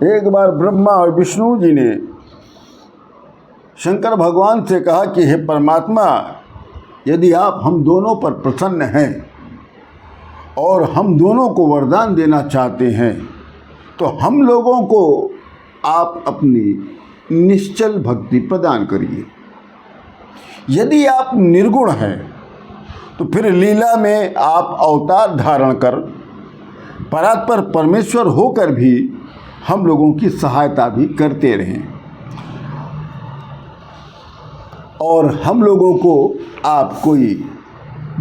एक बार ब्रह्मा और विष्णु जी ने शंकर भगवान से कहा कि हे परमात्मा, यदि आप हम दोनों पर प्रसन्न हैं और हम दोनों को वरदान देना चाहते हैं तो हम लोगों को आप अपनी निश्चल भक्ति प्रदान करिए। यदि आप निर्गुण हैं तो फिर लीला में आप अवतार धारण कर परात्पर परमेश्वर होकर भी हम लोगों की सहायता भी करते रहें और हम लोगों को आप कोई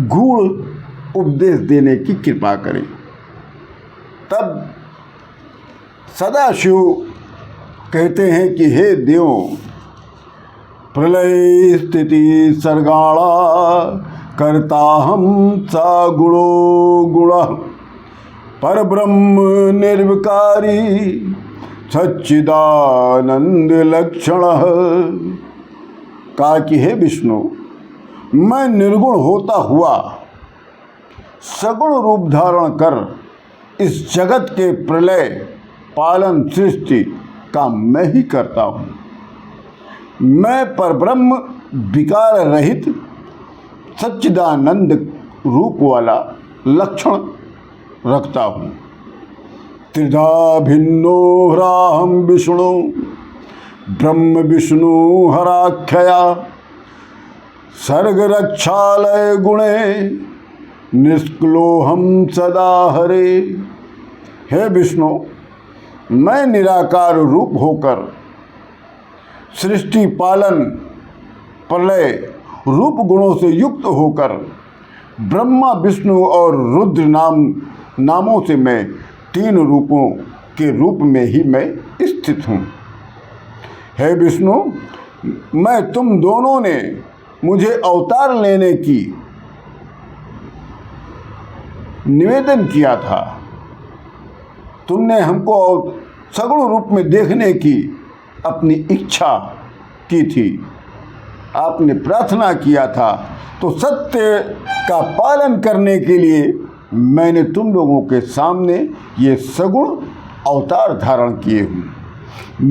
गूढ़ उपदेश देने की कृपा करें। तब सदाशिव कहते हैं कि हे देवों, प्रलय स्थिति सर्गाणा कर्ता हम सा गुणो गुण परब्रह्म निर्विकारी सच्चिदानंद लक्षण। कहा कि हे विष्णु, मैं निर्गुण होता हुआ सगुण रूप धारण कर इस जगत के प्रलय पालन सृष्टि का मैं ही करता हूँ। मैं परब्रह्म विकार रहित सच्चिदानंद रूप वाला लक्षण रखता हूँ। त्रिधा भिन्नो हराहं विष्णु ब्रह्म विष्णु हराख्यया सर्ग रक्षालय गुणे निष्क्लोहम सदा हरे। हे विष्णु, मैं निराकार रूप होकर सृष्टि पालन प्रलय रूप गुणों से युक्त होकर ब्रह्मा विष्णु और रुद्र नामों से मैं तीन रूपों के रूप में ही मैं स्थित हूँ। हे विष्णु, मैं तुम दोनों ने मुझे अवतार लेने की निवेदन किया था। तुमने हमको सगुण रूप में देखने की अपनी इच्छा की थी, आपने प्रार्थना किया था, तो सत्य का पालन करने के लिए मैंने तुम लोगों के सामने ये सगुण अवतार धारण किए हूँ।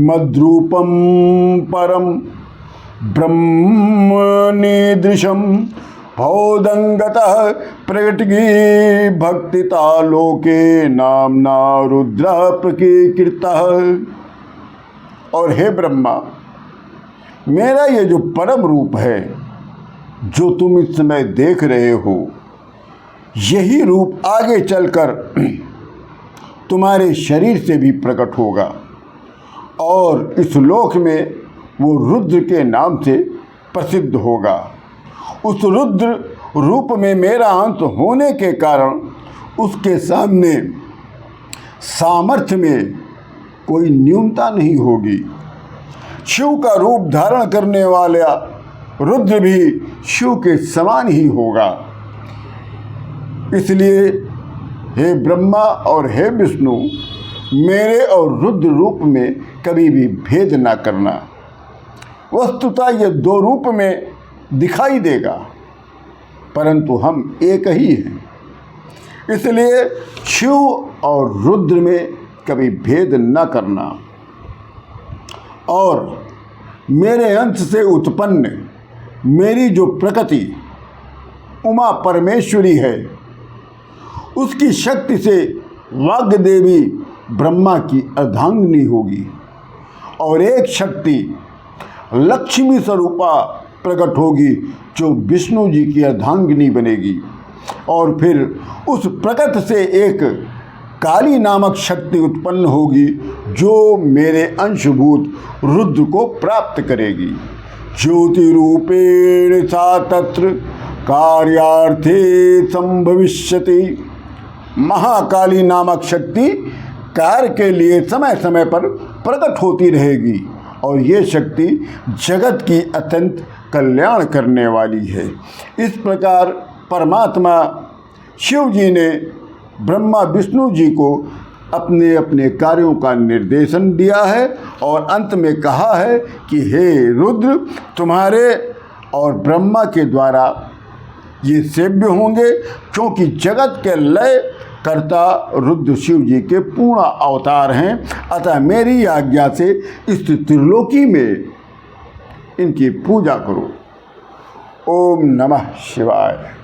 मद्रूपम परम ब्रह्म निदृशम भौदंगतः प्रकटगी भक्तिता लोके नामना रुद्र प्रकीर्तितः। और हे ब्रह्मा, मेरा ये जो परम रूप है जो तुम इस समय देख रहे हो, यही रूप आगे चलकर तुम्हारे शरीर से भी प्रकट होगा और इस लोक में वो रुद्र के नाम से प्रसिद्ध होगा। उस रुद्र रूप में मेरा अंत होने के कारण उसके सामने सामर्थ्य में कोई न्यूनता नहीं होगी। शिव का रूप धारण करने वाला रुद्र भी शिव के समान ही होगा। इसलिए हे ब्रह्मा और हे विष्णु, मेरे और रुद्र रूप में कभी भी भेद ना करना। वस्तुतः ये दो रूप में दिखाई देगा, परंतु हम एक ही हैं। इसलिए शिव और रुद्र में कभी भेद न करना। और मेरे अंश से उत्पन्न मेरी जो प्रकृति उमा परमेश्वरी है, उसकी शक्ति से वाग्देवी ब्रह्मा की अर्धांगिनी होगी और एक शक्ति लक्ष्मी स्वरूपा प्रकट होगी जो विष्णु जी की अर्धांगिनी बनेगी। और फिर उस प्रकृति से एक काली नामक शक्ति उत्पन्न होगी जो मेरे अंशभूत रुद्र को प्राप्त करेगी। ज्योति रूपेण सा तत्र कार्यार्थे संभविष्यति। महाकाली नामक शक्ति कार्य के लिए समय समय पर प्रकट होती रहेगी और ये शक्ति जगत की अत्यंत कल्याण करने वाली है। इस प्रकार परमात्मा शिव जी ने ब्रह्मा विष्णु जी को अपने अपने कार्यों का निर्देशन दिया है और अंत में कहा है कि हे रुद्र, तुम्हारे और ब्रह्मा के द्वारा ये सेव्य होंगे, क्योंकि जगत के लय कर्ता रुद्र शिव जी के पूर्ण अवतार हैं। अतः मेरी आज्ञा से इस त्रिलोकी में इनकी पूजा करो। ओम नमः शिवाय।